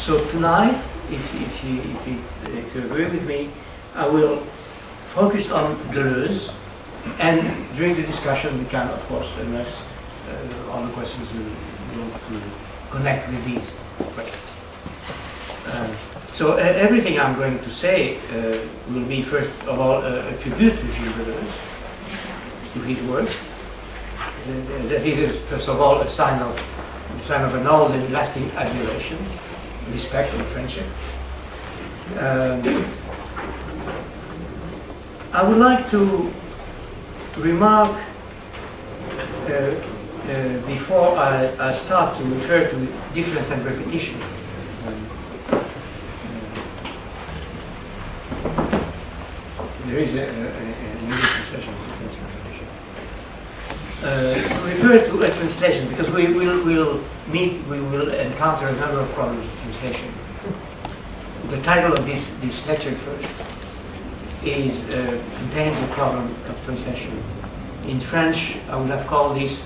So tonight, if you agree with me, I will focus on Deleuze, and during the discussion we can, of course, address all the questions you want to connect with these questions. So everything I'm going to say will be, first of all, a tribute to Gilles Deleuze, to his work. That is, first of all, a sign of an old and lasting admiration, respect and friendship. I would like to remark before I start to refer to difference and repetition. There is an English translation of difference and repetition. Refer to a translation because we will encounter a number of problems with translation. The title of this lecture first contains a problem of translation. In French, I would have called this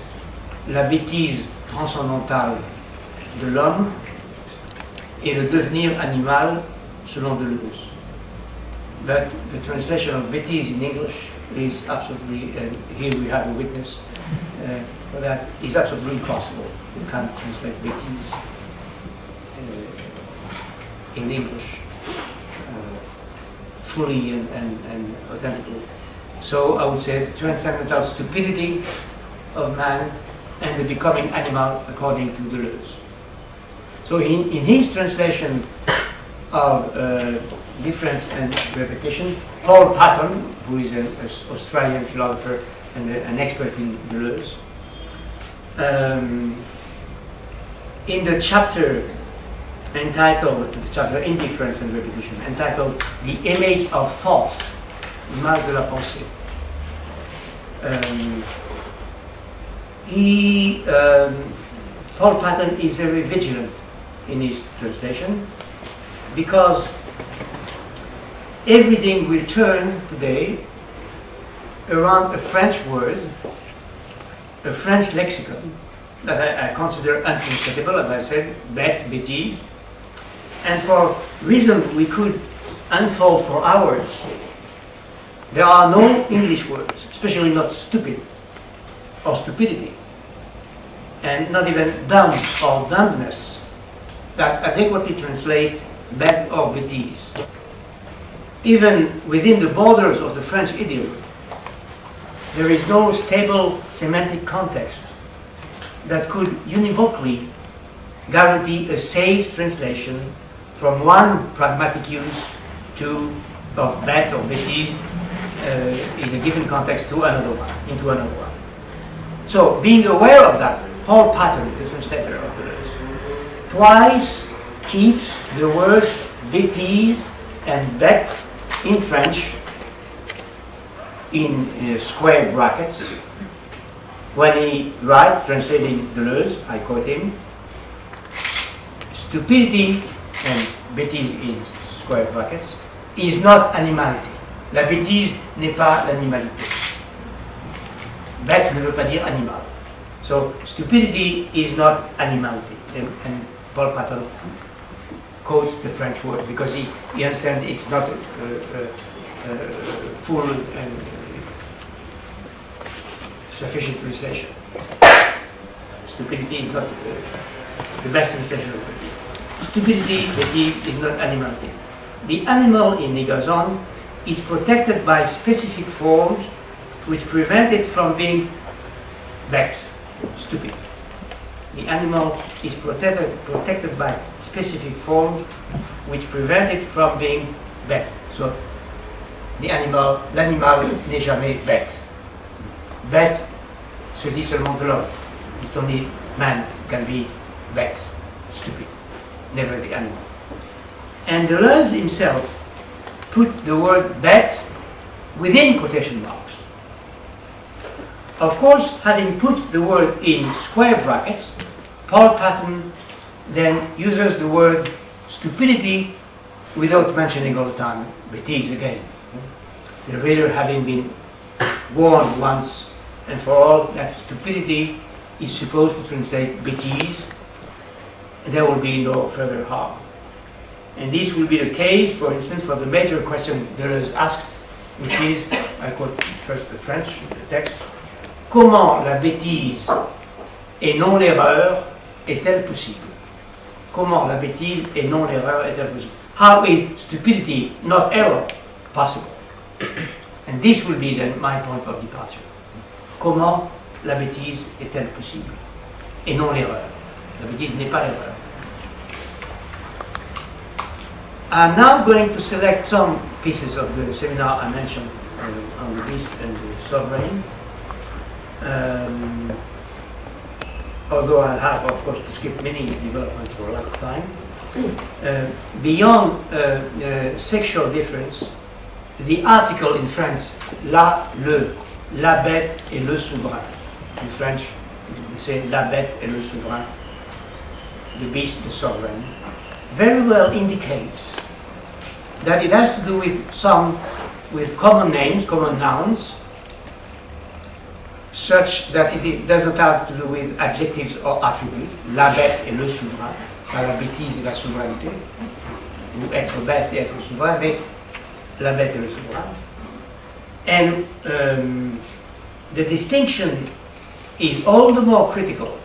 la bêtise transcendantale de l'homme et le devenir animal selon Deleuze. But the translation of bêtise in English is absolutely, and here we have a witness for that, is absolutely impossible. You can't translate bêtise in English fully and authentically. So I would say the transcendental stupidity of man and the becoming animal according to Deleuze. So in his translation of difference and repetition, Paul Patton, who is an Australian philosopher and an expert in Deleuze, in the chapter entitled, the chapter Indifference and Repetition, entitled The Image of Thought, Image de la Pensée, Paul Patton is very vigilant in his translation because everything will turn today around a French word, a French lexicon that I consider untranslatable, as I said, bête, bêtise, and for reasons we could unfold for hours. There are no English words, especially not stupid or stupidity, and not even dumb or dumbness, that adequately translate bête or bêtise. Even within the borders of the French idiom, there is no stable semantic context that could univocally guarantee a safe translation from one pragmatic use of bête or bêtise in a given context into another one. So, being aware of that, Paul Patton, the translator of Deleuze, twice keeps the words bêtise and bête in French in square brackets when he writes, translating Deleuze, I quote him, stupidity, and bêtise in square brackets, is not animality. La bêtise n'est pas l'animalité. Bête ne veut pas dire animal. So stupidity is not animality. And Paul Patton quotes the French word because he understands it's not a full and sufficient translation. Stupidity is not the best translation of it. Stupidity, bêtise, is not animality. The animal, in he goes on, is protected by specific forms which prevent it from being bête, stupid. The animal is protected by specific forms which prevent it from being bête. So l'animal n'est jamais bête. Bête se dit seulement de l'homme. It's only man can be bête, stupid, never the animal. And Deleuze himself put the word bête within quotation marks. Of course, having put the word in square brackets, Paul Patton then uses the word stupidity without mentioning all the time bêtise again. The reader having been warned once and for all that stupidity is supposed to translate bêtise, there will be no further harm. And this will be the case, for instance, for the major question Deleuze asked, which is, I quote first the French text, comment la bêtise et non l'erreur est-elle possible? Comment la bêtise et non l'erreur est-elle possible? How is stupidity, not error, possible? And this will be then my point of departure. Comment la bêtise est-elle possible? Et non l'erreur. La bêtise n'est pas l'erreur. I'm now going to select some pieces of the seminar I mentioned on the beast and the sovereign. Although I'll have, of course, to skip many developments for a lot of time. Beyond sexual difference, the article in French, la, le, la bête et le souverain. In French, we say la bête et le souverain, the beast, the sovereign, very well indicates that it has to do with common names, common nouns, such that it does not have to do with adjectives or attributes. La bête et le souverain, la bêtise et la souveraineté, ou être bête et être souverain, mais la bête et le souverain. And the distinction is all the more critical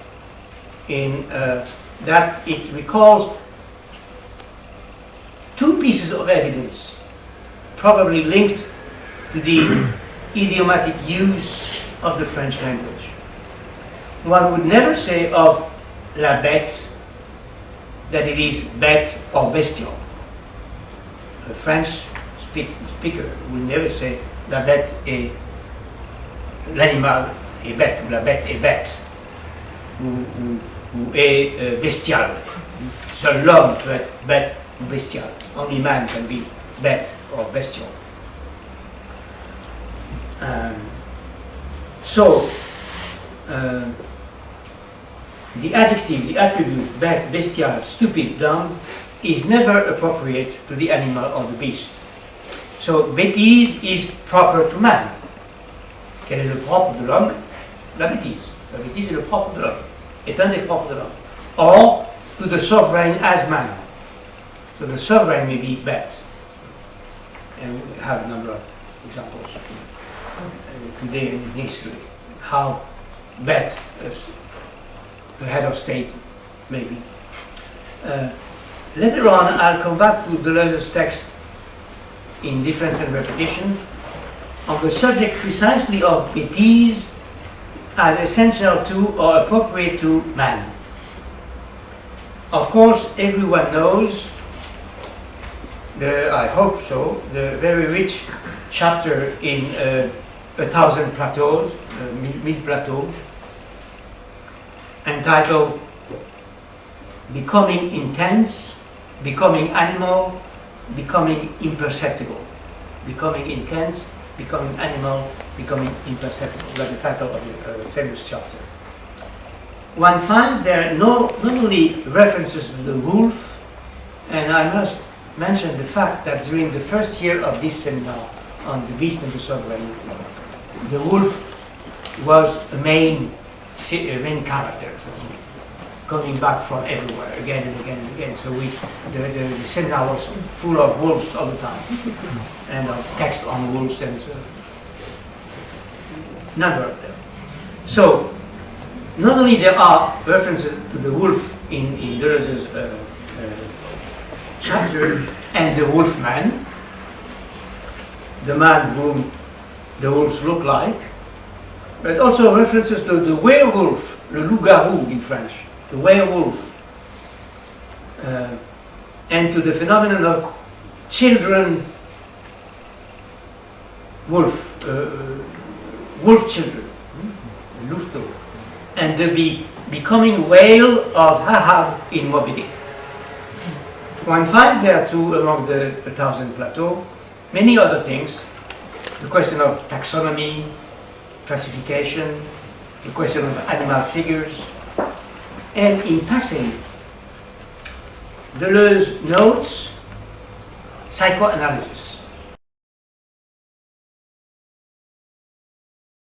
in that it recalls two pieces of evidence, probably linked to the idiomatic use of the French language. One would never say of la bête that it is bête or bestial. A French speaker will never say la bête est l'animal est bête ou la bête est bête ou est bestial. Seul l'homme peut être bête ou bestial. Only man can be bête or bestial. So, the adjective, the attribute, bête, bestial, stupid, dumb, is never appropriate to the animal or the beast. So, bêtise is proper to man. Quel est le propre de l'homme? La bêtise. La bêtise est le propre de l'homme. Est un des propres de l'homme. Or, to the sovereign as man. So the sovereign may be bête. And we have a number of examples today in history. How bête the head of state may be. Later on, I'll come back to Deleuze's text in Difference and Repetition on the subject precisely of bêtise as essential to or appropriate to man. Of course, everyone knows, I hope so, the very rich chapter in 1,000 Plateaux, 1000 Plateaux, entitled Becoming Intense, Becoming Animal, Becoming Imperceptible. Becoming Intense, Becoming Animal, Becoming Imperceptible. That's the title of the famous chapter. One finds there not only references to the wolf, and I must mention the fact that during the first year of this seminar on the beast and the sovereign, the wolf was a main character, so to speak, coming back from everywhere again and again and again. So the seminar was full of wolves all the time, and of text on wolves and number of them. So not only there are references to the wolf in Deleuze's chapter, and the wolf man, the man whom the wolves look like, but also references to the werewolf, le loup-garou in French, the werewolf, and to the phenomenon of children wolf, wolf children, louveteaux, and the becoming whale of Ahab in Moby Dick. One finds there too, among the 1,000 Plateaux, many other things. The question of taxonomy, classification, the question of animal figures, and in passing, Deleuze notes psychoanalysis.